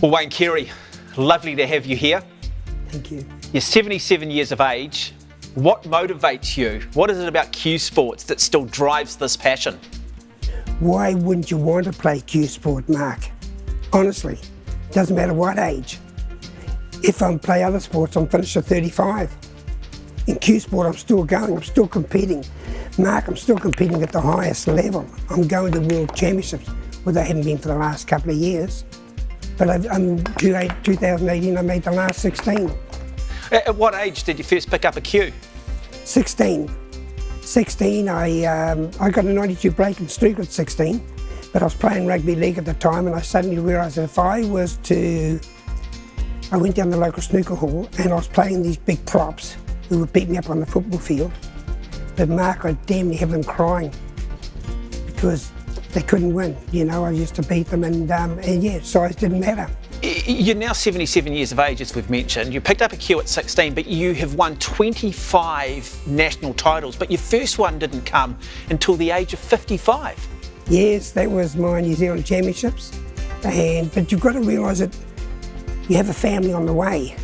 Well, Wayne Carey, lovely to have you here. Thank you. You're 77 years of age. What motivates you? What is it about cue sports that still drives this passion? Why wouldn't you want to play cue sport, Mark? Honestly, doesn't matter what age. If I play other sports, I'm finished at 35. In cue sport, I'm still going, I'm still competing. Mark, I'm still competing at the highest level. I'm going to World Championships, where they haven't been for the last couple of years. But I'm 2018, I made the last 16. At what age did you first pick up a cue? 16, I got a 92 break in snooker at 16, but I was playing rugby league at the time, and I suddenly realised that if I went down the local snooker hall and I was playing these big props who would beat me up on the football field, but Mark, I'd damn near have them crying because they couldn't win. You know, I used to beat them, and yeah, size didn't matter. You're now 77 years of age, as we've mentioned. You picked up a cue at 16, but you have won 25 national titles, but your first one didn't come until the age of 55. Yes, that was my New Zealand Championships, but you've got to realise that you have a family on the way.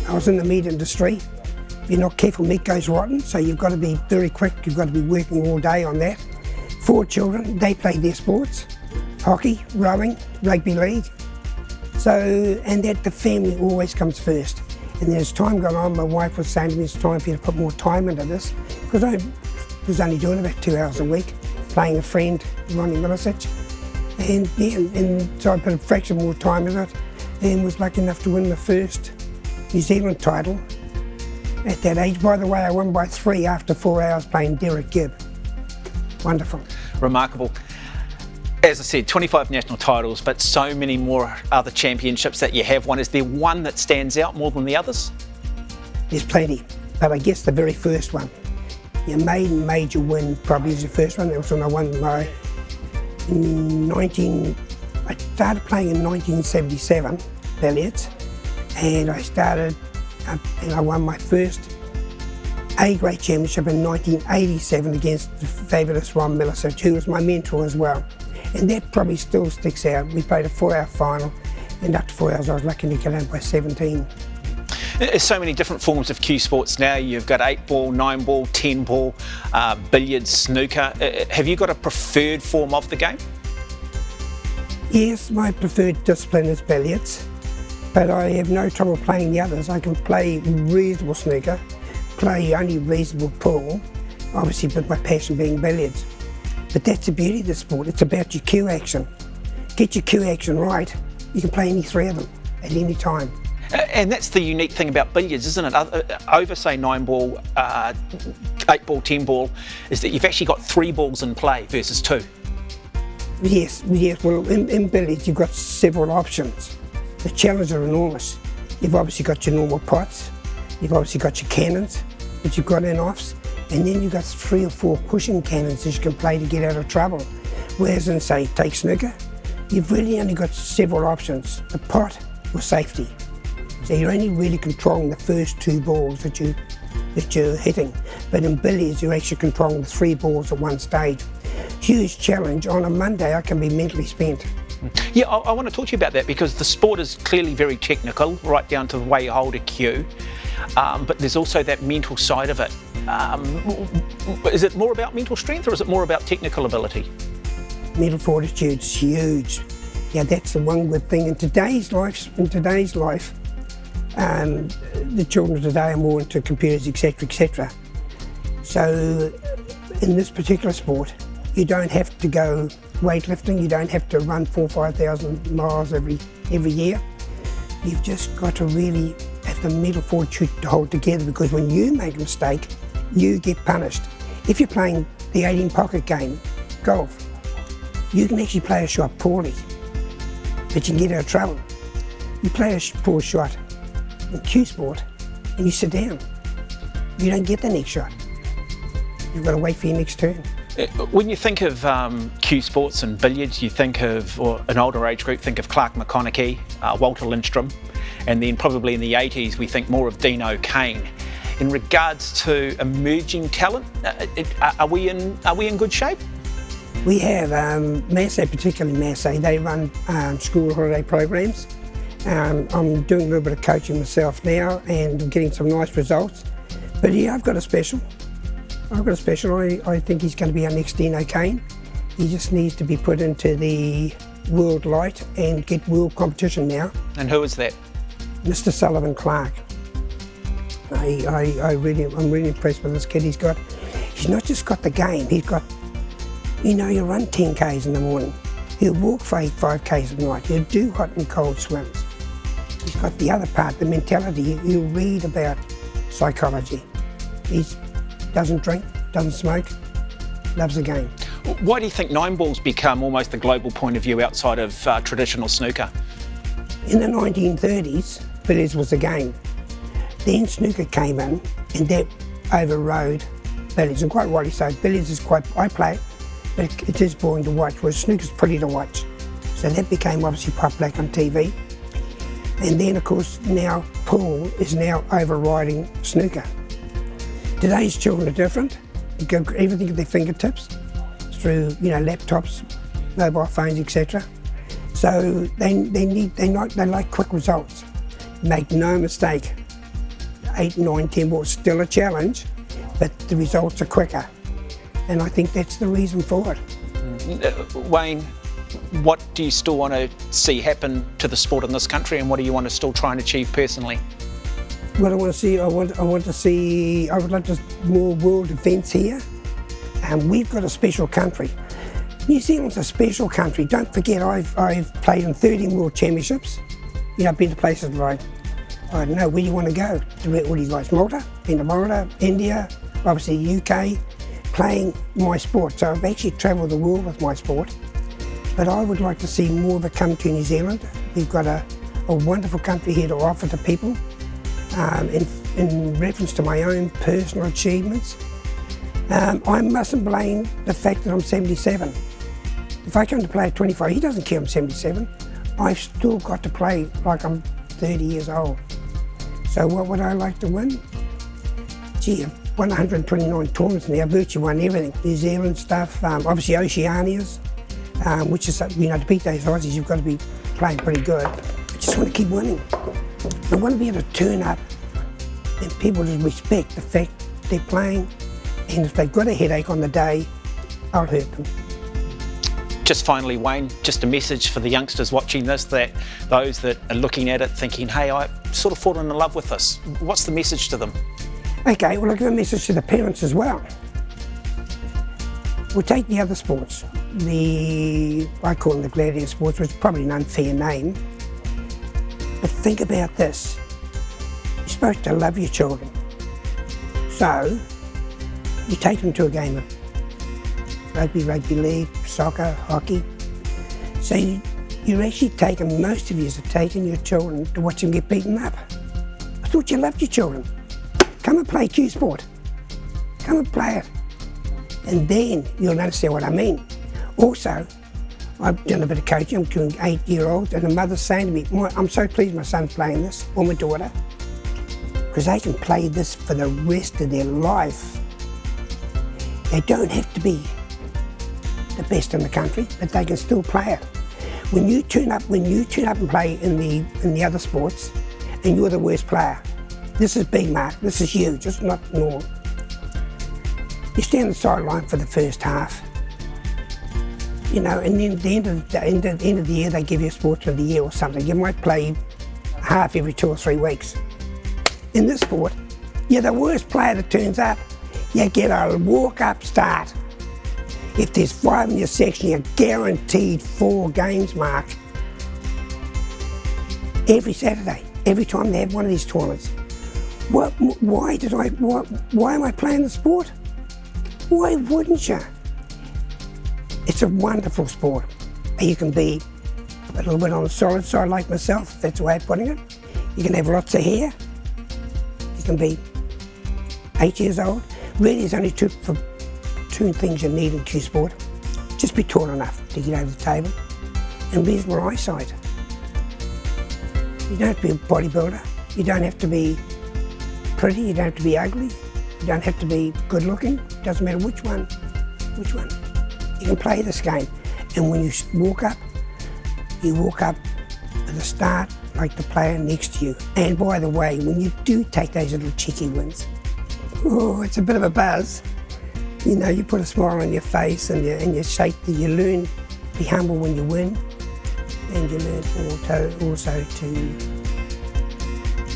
I was in the meat industry. If you're not careful, meat goes rotten, so you've got to be very quick. You've got to be working all day on that. 4 children, they play their sports: hockey, rowing, rugby league. So, and that the family always comes first. And as time gone on, my wife was saying to me, it's time for you to put more time into this, because I was only doing about 2 hours a week, playing a friend, Ronnie Milicic. And yeah, and so I put a fraction more time in it, and was lucky enough to win the first New Zealand title at that age. By the way, I won by 3 after 4 hours playing Derek Gibb. Wonderful. Remarkable. As I said, 25 national titles, but so many more other championships that you have won. Is there one that stands out more than the others? There's plenty, but I guess the very first one, your maiden major win probably is the first one. That was when I won I started playing in 1977, billiards, and I won my first A-grade championship in 1987 against the fabulous Ron Milicic, who was my mentor as well. And that probably still sticks out. We played a 4-hour final, and after 4 hours I was lucky to get home by 17. There's so many different forms of cue sports now. You've got 8-ball, 9-ball, 10-ball, billiards, snooker. Have you got a preferred form of the game? Yes, my preferred discipline is billiards, but I have no trouble playing the others. I can play reasonable snooker, play only reasonable pool, obviously with my passion being billiards. But that's the beauty of the sport. It's about your cue action. Get your cue action right, you can play any 3 of them at any time. And that's the unique thing about billiards, isn't it? Over, say, 9-ball, 8-ball, 10-ball, is that you've actually got 3 balls in play versus 2. Yes. Well, in billiards, you've got several options. The challenges are enormous. You've obviously got your normal pots, you've obviously got your cannons, that you've got in-offs, and then you've got 3 or 4 cushion cannons that you can play to get out of trouble. Whereas in, say, take snooker, you've really only got several options: the pot or safety. So you're only really controlling the first 2 balls that you're hitting. But in billiards, you're actually controlling the 3 balls at one stage. Huge challenge. On a Monday, I can be mentally spent. Yeah, I want to talk to you about that, because the sport is clearly very technical, right down to the way you hold a cue. But there's also that mental side of it. Is it more about mental strength, or is it more about technical ability? Mental fortitude's huge. Yeah, that's the one good thing in today's life. The children today are more into computers, etc., etc. So in this particular sport, you don't have to go weightlifting. You don't have to run 4,000 or 5,000 miles every year. You've just got to really have the mental fortitude to hold together, because when you make a mistake, you get punished. If you're playing the 18 pocket game, golf, you can actually play a shot poorly, but you can get out of trouble. You play a poor shot in cue sport and you sit down. You don't get the next shot. You've got to wait for your next turn. When you think of cue sports and billiards, you think of, or an older age group, think of Clark McConaughey, Walter Lindstrom, and then probably in the 80s we think more of Dean O'Kane. In regards to emerging talent, are we in good shape? We have Massey, particularly Massey. They run school holiday programs, I'm doing a little bit of coaching myself now and getting some nice results. But yeah, I've got a special. I think he's going to be our next Dino Kane. He just needs to be put into the world light and get world competition now. And who is that? Mr. Sullivan Clark. I'm really impressed with this kid. He's not just got the game, he's got, you run 10 Ks in the morning, he'll walk 5 Ks at night, he'll do hot and cold swims. He's got the other part, the mentality. He'll read about psychology. He doesn't drink, doesn't smoke, loves the game. Why do you think 9-ball's become almost the global point of view outside of traditional snooker? In the 1930s, billiards was the game. Then snooker came in and that overrode billiards, and quite rightly so. Billiards is I play it, but it is boring to watch, whereas snooker's pretty to watch. So that became obviously popular on TV. And then of course now pool is now overriding snooker. Today's children are different. They go everything at their fingertips through laptops, mobile phones, etc. So they like quick results. Make no mistake, 8, 9, 10 balls still a challenge, but the results are quicker. And I think that's the reason for it. Wayne, what do you still want to see happen to the sport in this country, and what do you want to still try and achieve personally? What I want to see, I would like to more world events here. And we've got a special country. New Zealand's a special country. Don't forget, I've played in 13 World Championships. I've been to places like, I don't know, where do you want to go? What do you guys, Malta? Been to Malta, India, obviously UK, playing my sport. So I've actually travelled the world with my sport. But I would like to see more of it come to New Zealand. We've got a wonderful country here to offer to people. In reference to my own personal achievements, I mustn't blame the fact that I'm 77. If I come to play at 25, he doesn't care I'm 77. I've still got to play like I'm 30 years old. So what would I like to win? Gee, I've won 129 tournaments now, virtually won everything. New Zealand stuff, obviously Oceanias, which is, to beat those Aussies, you've got to be playing pretty good. I just want to keep winning. I want to be able to turn up and people just respect the fact they're playing, and if they've got a headache on the day, I'll hurt them. Just finally, Wayne, just a message for the youngsters watching this, that those that are looking at it thinking, hey, I sort of fallen in love with this. What's the message to them? Okay, well, I'll give a message to the parents as well. We'll take the other sports, I call them the gladiator sports, which is probably an unfair name. But think about this. You're supposed to love your children. So, you take them to a game of rugby league, soccer, hockey. So you're actually taking, most of you are taking your children to watch them get beaten up. I thought you loved your children. Come and play Q Sport. Come and play it. And then you'll understand what I mean. Also, I've done a bit of coaching. I'm doing 8-year-olds, and the mother's saying to me, I'm so pleased my son's playing this, or my daughter, because they can play this for the rest of their life. They don't have to be the best in the country, but they can still play it. When you turn up and play in the other sports, and you're the worst player, this is big, Mark. This is huge. It's not normal. You stand on the sideline for the first half, and then at the end of the year, they give you a Sportsman of the Year or something. You might play half every 2 or 3 weeks. In this sport, you're the worst player that turns up. You get a walk-up start. If there's 5 in your section, you're guaranteed 4 games, Mark. Every Saturday, every time they have one of these tournaments. Why am I playing the sport? Why wouldn't you? It's a wonderful sport. You can be a little bit on the solid side like myself, that's the way of putting it. You can have lots of hair. You can be 8 years old. Really, there's only two things you need in Q Sport. Just be tall enough to get over the table and reasonable eyesight. You don't have to be a bodybuilder. You don't have to be pretty. You don't have to be ugly. You don't have to be good looking. Doesn't matter which one. You can play this game. And when you walk up at the start like the player next to you. And by the way, when you do take those little cheeky wins, oh, it's a bit of a buzz. You know, you put a smile on your face and you shake. You learn to be humble when you win, and you learn also to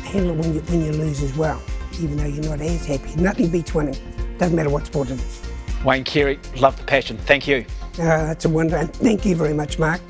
handle it when you lose as well, even though you're not as happy. Nothing beats winning. Doesn't matter what sport it is. Wayne Carey, love the passion. Thank you. That's a wonder, and thank you very much, Mark.